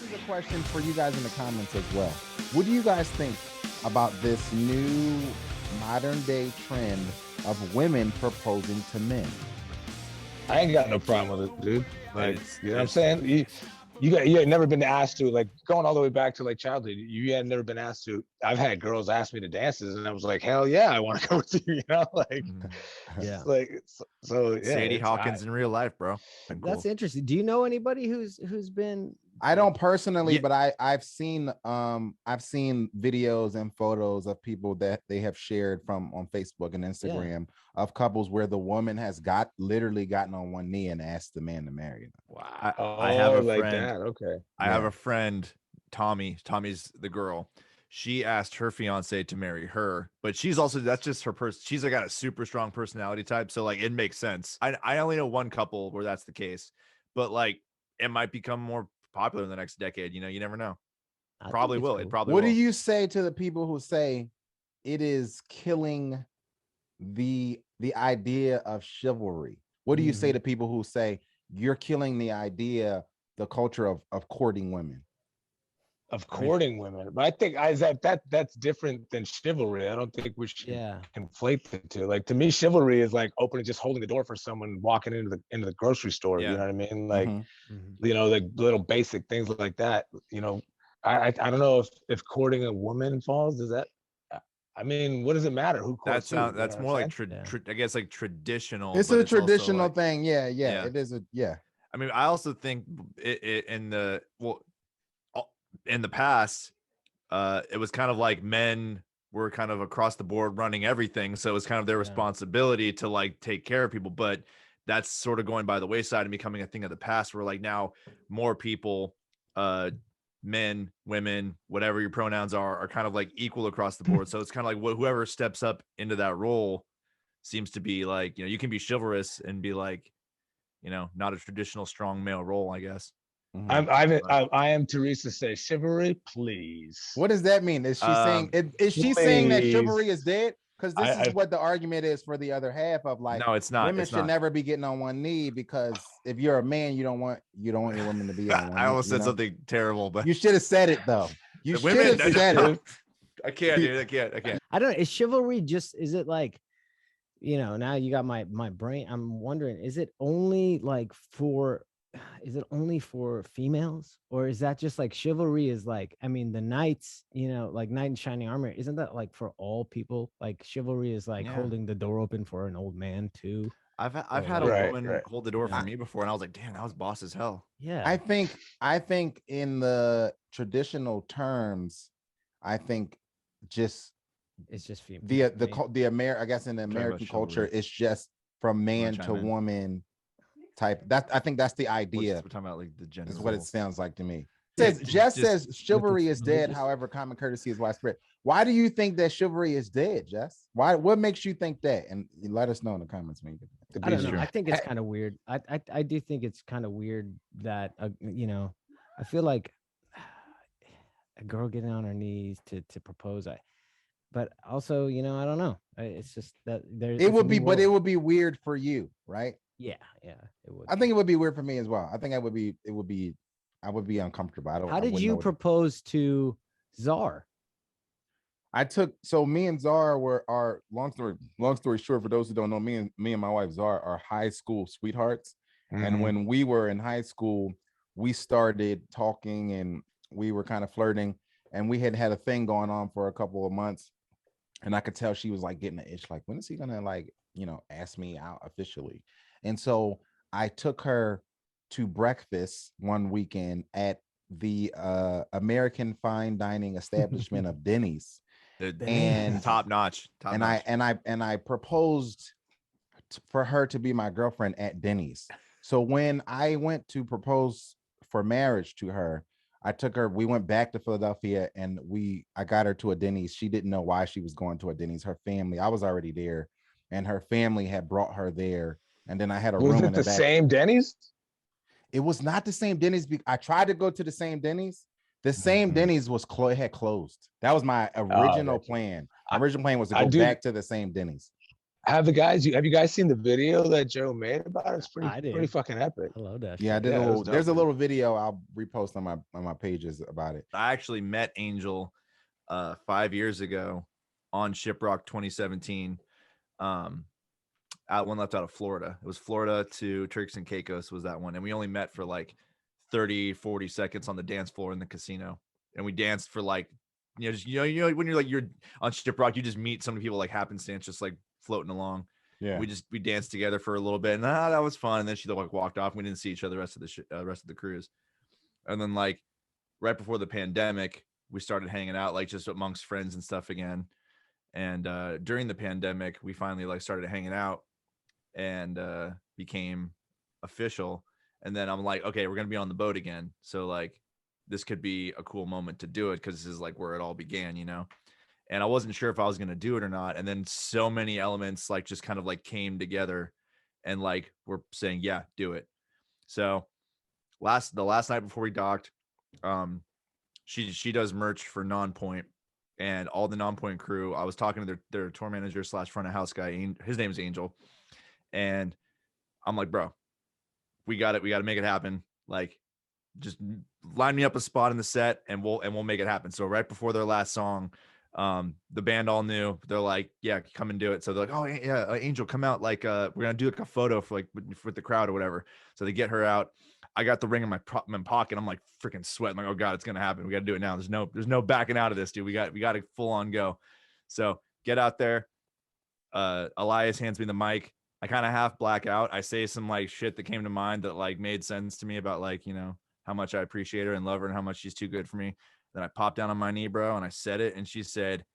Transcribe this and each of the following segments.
this is a question for you guys in the comments as well. What do you guys think about this new modern day trend of women proposing to men? I ain't got no problem with it, dude. Like, you know what I'm saying? You had never been asked to, like, going all the way back to like childhood. You had never been asked to. I've had girls ask me to dances, and I was like, hell yeah, I want to go with you. You know, like, Yeah. like so yeah. Sadie Hawkins in real life, bro. That's interesting. Do you know anybody who's been? I don't personally, Yeah. but I've seen videos and photos of people that they have shared from on Facebook and Instagram of couples where the woman has literally gotten on one knee and asked the man to marry them. Wow. I have a like friend. that. Okay. I have a friend, Tommy. Tommy's the girl. She asked her fiance to marry her, but that's just her person. She's got a super strong personality type. So like, it makes sense. I only know one couple where that's the case, but like, it might become more popular in the next decade. You know, you never know. Probably will. It probably What will. do you say to the people who say it is killing the idea of chivalry? What do you say to people who say you're killing the culture of courting women? Of courting women, but I think that's different than chivalry. I don't think we should conflate the two. Like, to me, chivalry is like just holding the door for someone walking into the grocery store. You know what I mean? Like, you know, like little basic things like that. You know, I don't know if courting a woman falls. Is that? I mean, what does it matter who courts? That's more like I guess like traditional. It's a traditional thing. Yeah, it is I mean, I also think in the past, it was kind of like men were kind of across the board running everything, so it was kind of their responsibility to like take care of people. But that's sort of going by the wayside and becoming a thing of the past, where like now more people, men, women, whatever your pronouns are kind of like equal across the board. So it's kind of like whoever steps up into that role seems to be like, you know, you can be chivalrous and be like, you know, not a traditional strong male role, I guess. I am Teresa says chivalry, please. What does that mean? Is she saying saying that chivalry is dead? Because this is what the argument is for the other half of like, no, it's not. Women should never be getting on one knee because if you're a man, you don't want your woman to be on one knee. I almost said something terrible, but you should have said it though. You should have said it. I can't, dude. I can't. I don't know. Is chivalry is it like, you know, now you got my brain. I'm wondering, is it only for females, or is that just like chivalry is like, I mean, the knights, you know, like knight in shining armor, isn't that like for all people? Like chivalry is like holding the door open for an old man too. I've had a woman hold the door for me before, and I was like, damn, that was boss as hell. Yeah. I think in the traditional terms, I think it's just female. I guess in the American culture, it's just from man to woman type. I think that's the idea. We're talking about like the gender. Is what it sounds like to me. Jess says chivalry is dead. However, common courtesy is widespread. Why do you think that chivalry is dead, Jess? What makes you think that? And let us know in the comments, man. I don't know. I think it's kind of weird. I do think it's kind of weird that you know, I feel like a girl getting on her knees to propose. But also, you know, I don't know. It's just that it would be weird for you, right? Yeah, it would. I think it would be weird for me as well. I think I would be uncomfortable. How did you propose to Czar? Me and Czar were long story short, for those who don't know, me and my wife Czar are high school sweethearts. And when we were in high school, we started talking and we were kind of flirting, and we had a thing going on for a couple of months. And I could tell she was like getting an itch, like, when is he gonna, like, you know, ask me out officially? And so I took her to breakfast one weekend at the American fine dining establishment of Denny's. And top notch. I proposed for her to be my girlfriend at Denny's. So when I went to propose for marriage to her, I took her, we went back to Philadelphia, and I got her to a Denny's. She didn't know why she was going to a Denny's. Her family, I was already there, and her family had brought her there. And then I had a room in the back. Was it the same Denny's? It was not the same Denny's. I tried to go to the same Denny's. The same Denny's had closed. That was my original plan. My original plan was to go back to the same Denny's. Have you guys seen the video that Joe made about it? It's pretty fucking epic. I love that. Yeah, shit. there's a little video I'll repost on my pages about it. I actually met Angel 5 years ago on Shiprock 2017. One left out of Florida. It was Florida to Turks and Caicos was that one. And we only met for like 30-40 seconds on the dance floor in the casino. And we danced for like, when you're on Shiprock, you just meet so many people like happenstance, just like floating along. Yeah. We danced together for a little bit, and that was fun. And then she like walked off. We didn't see each other the rest of the cruise. And then like right before the pandemic, we started hanging out like just amongst friends and stuff again. And during the pandemic, we finally like started hanging out and became official. And then I'm like, okay, we're gonna be on the boat again. So like this could be a cool moment to do it because this is like where it all began, you know. And I wasn't sure if I was gonna do it or not. And then so many elements like just kind of like came together and like we're saying, yeah, do it. So the last night before we docked, she does merch for Non-Point. And all the Non-Point crew, I was talking to their tour manager / front of house guy. His name is Angel. And I'm like, bro, we got to make it happen. Like, just line me up a spot in the set and we'll make it happen. So right before their last song, the band all knew. They're like, yeah, come and do it. So they're like, oh yeah, Angel, come out. Like, we're going to do like a photo for like with the crowd or whatever. So they get her out. I got the ring in my pocket. I'm like freaking sweating. I'm like, oh God, it's going to happen. We got to do it now. There's no backing out of this, dude. We got to full on go. So get out there. Elias hands me the mic. I kind of half black out. I say some like shit that came to mind that like made sense to me about like, you know, how much I appreciate her and love her and how much she's too good for me. Then I popped down on my knee, bro, and I said it, and she said,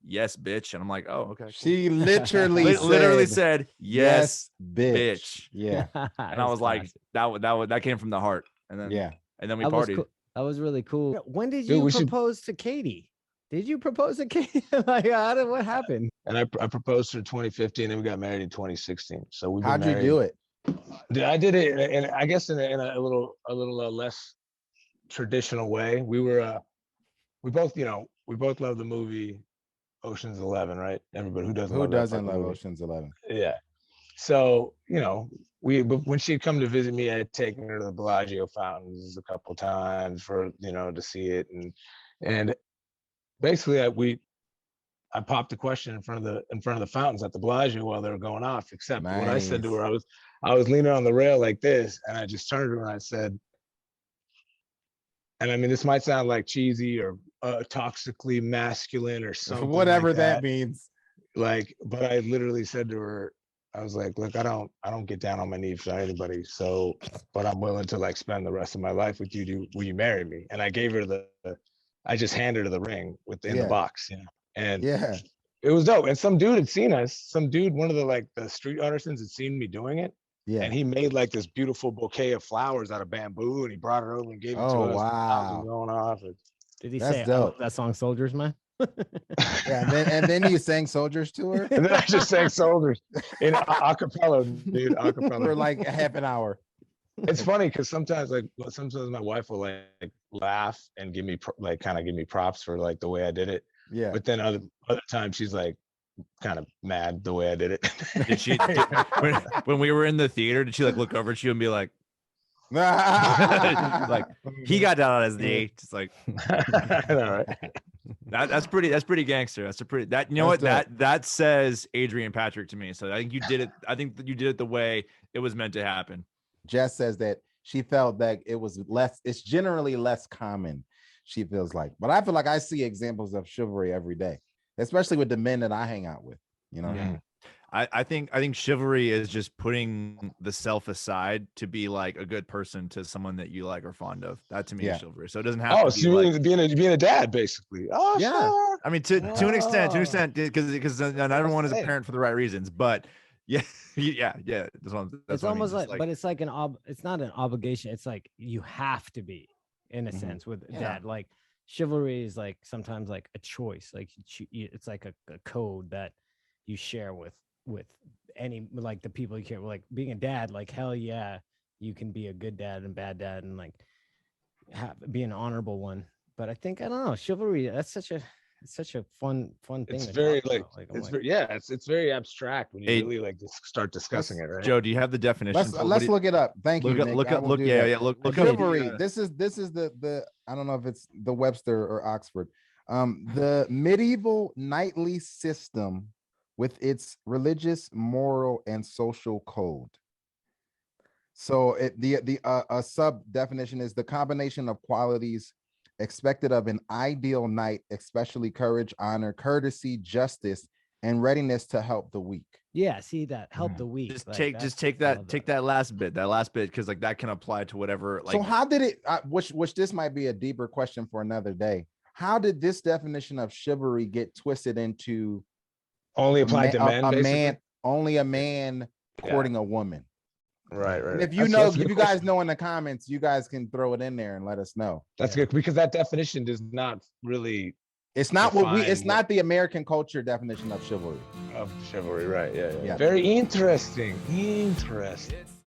"Yes, bitch." And I'm like, "Oh, okay." Cool. She literally said, "Yes, bitch." Yeah, and I was like, "That came from the heart." And then and then we partied. Cool. That was really cool. When did you propose to Katie? Did you propose to Katie? Like, what happened? And I proposed to her in 2015, and we got married in 2016. So we. How'd you do it? I did it, and I guess in a little less traditional way. We both love the movie Ocean's 11, right? Everybody who doesn't love Ocean's 11? Yeah. So, you know, when she'd come to visit me, I had taken her to the Bellagio fountains a couple times for, you know, to see it. And basically I popped the question in front of the fountains at the Bellagio while they were going off, except what I said to her, I was leaning on the rail like this, and I just turned to her and I said, and I mean, this might sound like cheesy or toxically masculine or something, whatever that means. Like, but I literally said to her, I was like, look, I don't get down on my knees for anybody. So, but I'm willing to like spend the rest of my life with you. Will you marry me? And I gave her I just handed her the ring in the box, you know. And it was dope. And some dude had seen us. Some dude, one of the street artisans had seen me doing it. Yeah. And he made like this beautiful bouquet of flowers out of bamboo, and he brought it over and gave it to us. Oh wow! Going off. Did he say that song "Soldiers," man? Yeah, and then you sang "Soldiers" to her. And then I just sang "Soldiers" in acapella, dude. Acapella for like a half an hour. It's funny because sometimes my wife will like laugh and give me props for like the way I did it. Yeah. But then other times she's like kind of mad the way I did it. Did she? When we were in the theater, did she like look over at you and be like, like he got down on his knee, just like, all right. That's pretty gangster. That says Adrian Patrick to me. So I think you did it. I think that you did it the way it was meant to happen. Jess says that she felt that it's generally less common, she feels like. But I feel like I see examples of chivalry every day, especially with the men that I hang out with, you know? Yeah. I think chivalry is just putting the self aside to be like a good person to someone that you like or fond of. That to me is chivalry. So it doesn't have to be like being a dad, basically. Oh yeah. Sure. I mean to an extent, because not everyone is a parent for the right reasons, but yeah. That's almost like, but it's like it's not an obligation. It's like you have to be, in a sense, with dad. Like chivalry is like sometimes like a choice. Like it's like a code that you share with any, like the people you care. Like being a dad, like hell yeah, you can be a good dad and bad dad, and like be an honorable one. But I don't know, chivalry. That's it's such a fun thing. It's to very talk like, about. it's very, yeah, it's very abstract when you really like just start discussing it, right? Joe, do you have the definition? Let's look it up. Thank you, Nick. Look I up, will look, do yeah, that. yeah, look up Chivalry. This is the I don't know if it's the Webster or Oxford. The medieval knightly system with its religious, moral, and social code. So a sub definition is the combination of qualities expected of an ideal knight, especially courage, honor, courtesy, justice, and readiness to help the weak. Yeah, see that help the weak. Just take that last bit, because like that can apply to whatever. Like, so how did it? Which this might be a deeper question for another day. How did this definition of chivalry get twisted into only applied to men? Only a man courting a woman. Right. And if you guys know in the comments, you guys can throw it in there and let us know. That's good, because that definition does not really. It's not it's not the American culture definition of chivalry. Right. Yeah. Very interesting.